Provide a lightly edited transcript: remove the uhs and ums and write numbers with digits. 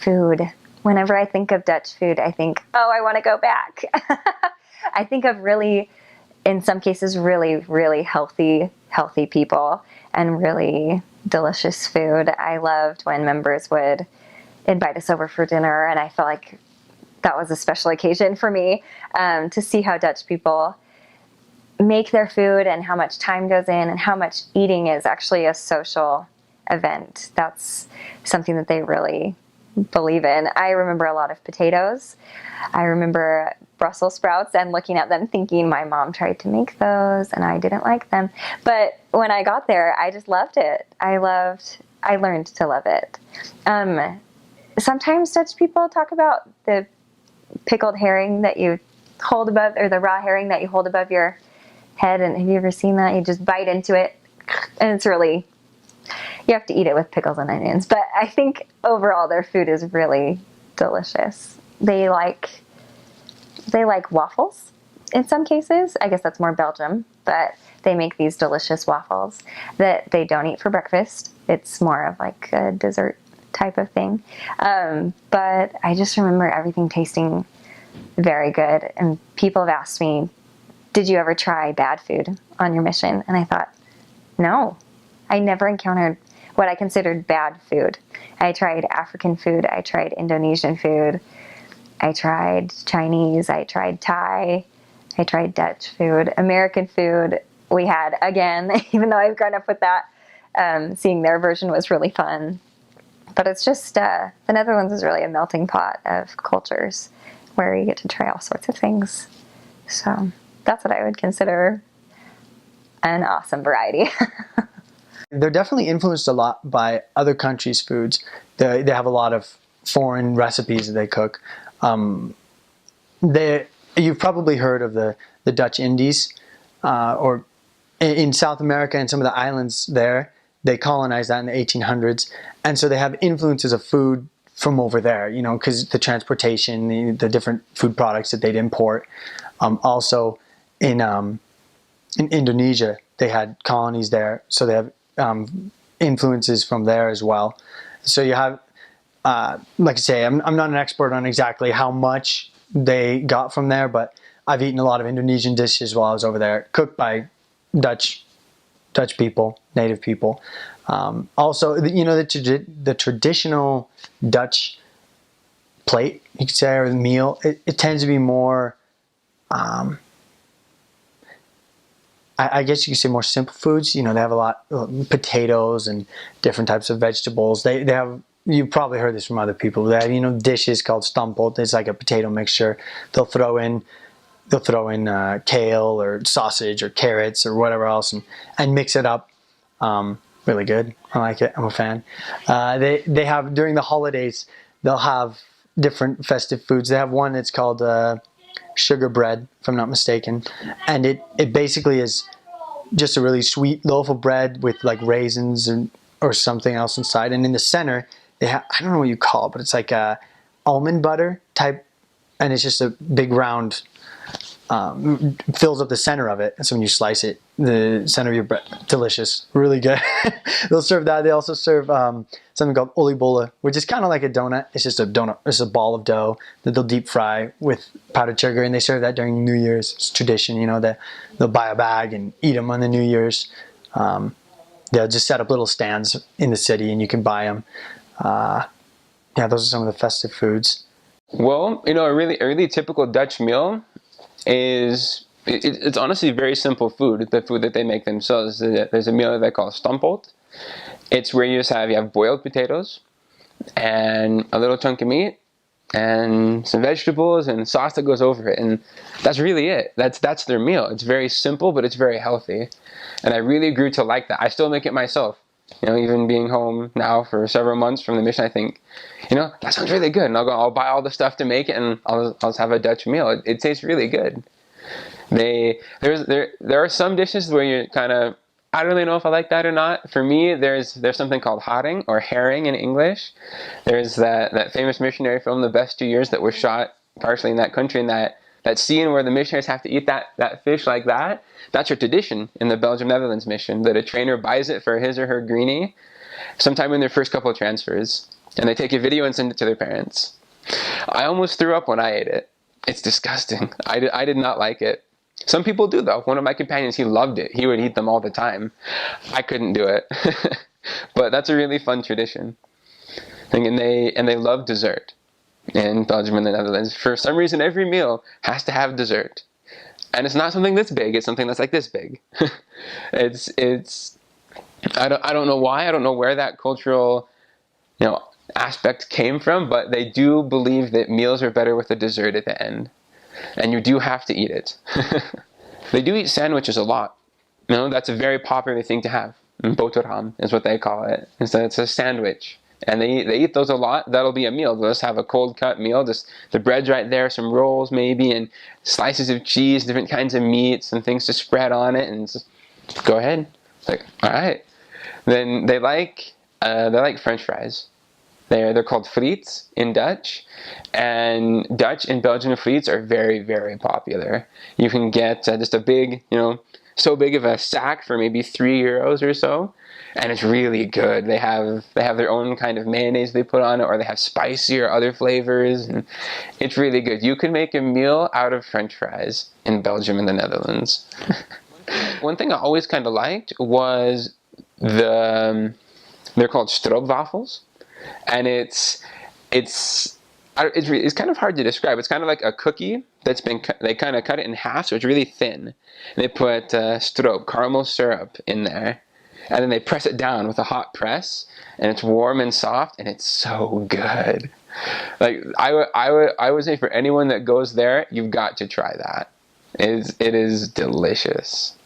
Food. Whenever I think of Dutch food, I think, oh, I want to go back. I think of really, in some cases, really, really healthy people and really delicious food. I loved when members would invite us over for dinner, and I felt like that was a special occasion for me, to see how Dutch people make their food and how much time goes in and how much eating is actually a social event. That's something that they really believe in. I remember a lot of potatoes. I remember Brussels sprouts and looking at them thinking my mom tried to make those and I didn't like them. But when I got there, I just loved it. I learned to love it. Sometimes Dutch people talk about the pickled herring that you hold above, or the raw herring that you hold above your head. And have you ever seen that? You just bite into it and it's really, you have to eat it with pickles and onions. But I think overall their food is really delicious. They like waffles in some cases. I guess that's more Belgium, but they make these delicious waffles that they don't eat for breakfast. It's more of like a dessert type of thing. But I just remember everything tasting very good. And people have asked me, did you ever try bad food on your mission? And I thought, no, I never encountered what I considered bad food. I tried African food. I tried Indonesian food. I tried Chinese. I tried Thai. I tried Dutch food. American food we had, again, even though I've grown up with that, seeing their version was really fun. But it's just, the Netherlands is really a melting pot of cultures where you get to try all sorts of things. So that's what I would consider an awesome variety. They're definitely influenced a lot by other countries' foods. They have a lot of foreign recipes that they cook. You've probably heard of the Dutch Indies, or in South America and some of the islands there. They colonized that in the 1800s, and so they have influences of food from over there, you know, because the transportation, the different food products that they'd import. Also, in Indonesia, they had colonies there, so they have influences from there as well. So you have, like I say, I'm not an expert on exactly how much they got from there, but I've eaten a lot of Indonesian dishes while I was over there, cooked by Dutch people, native people. Also, you know, the traditional Dutch plate, you could say, or the meal, it tends to be more, I guess you could say more simple foods. You know, they have a lot of potatoes and different types of vegetables. They have, you've probably heard this from other people. They have, you know, dishes called stamppot. It's like a potato mixture. They'll throw in kale or sausage or carrots or whatever else and mix it up. Really good. I like it. I'm a fan. They have, during the holidays, they'll have different festive foods. They have one that's called sugar bread, if I'm not mistaken, and it basically is just a really sweet loaf of bread with like raisins or something else inside, and in the center they have, I don't know what you call it, but it's like a almond butter type, and it's just a big round, fills up the center of it, and so when you slice it, the center of your bread, delicious, really good. They'll serve that. They also serve something called oliebollen, which is kind of like a donut. It's just a donut. It's a ball of dough that they'll deep fry with powdered sugar, and they serve that during New Year's. It's tradition, you know. They'll buy a bag and eat them on the New Year's. They'll just set up little stands in the city, and you can buy them. Yeah, those are some of the festive foods. Well, you know, a really typical Dutch meal is, it's honestly very simple food, the food that they make themselves. There's a meal that they call stamppot. It's where you have boiled potatoes and a little chunk of meat and some vegetables and sauce that goes over it, and that's really it. That's their meal. It's very simple, but it's very healthy, and I really grew to like that. I still make it myself. You know, even being home now for several months from the mission, I think, you know, that sounds really good, and I'll buy all the stuff to make it, and I'll just have a Dutch meal. It tastes really good. There are some dishes where you kind of, I don't really know if I like that or not. For me, there's something called haring, or herring in English. There's that famous missionary film, The Best 2 Years, that was shot partially in that country, and that scene where the missionaries have to eat that fish like that. That's a tradition in the Belgium-Netherlands mission, that a trainer buys it for his or her greenie sometime in their first couple of transfers. and they take a video and send it to their parents. I almost threw up when I ate it. It's disgusting. I did not like it. Some people do, though. One of my companions, he loved it. He would eat them all the time. I couldn't do it. But that's a really fun tradition. And they love dessert in Belgium and the Netherlands. For some reason, every meal has to have dessert. And it's not something that's big. It's something that's like this big. I don't know why. I don't know where that cultural, aspect came from, but they do believe that meals are better with a dessert at the end. And you do have to eat it. They do eat sandwiches a lot. That's a very popular thing to have. Boterham is what they call it. And so it's a sandwich. And they eat those a lot. That'll be a meal. They'll just have a cold cut meal. Just the bread's right there, some rolls maybe, and slices of cheese, different kinds of meats, and things to spread on it. And just go ahead. It's like, all right. Then they like French fries. They're called frites in Dutch, and Dutch and Belgian frites are very, very popular. You can get just a big, so big of a sack for maybe €3 or so, and it's really good. They have their own kind of mayonnaise they put on it, or they have spicy or other flavors, and it's really good. You can make a meal out of French fries in Belgium and the Netherlands. One thing I always kind of liked was they're called stroopwafels. And it's kind of hard to describe. It's kind of like a cookie that's they kind of cut it in half, so it's really thin. And they put stroop, caramel syrup, in there, and then they press it down with a hot press, and it's warm and soft, and it's so good. Like I would say for anyone that goes there, you've got to try that. It is delicious.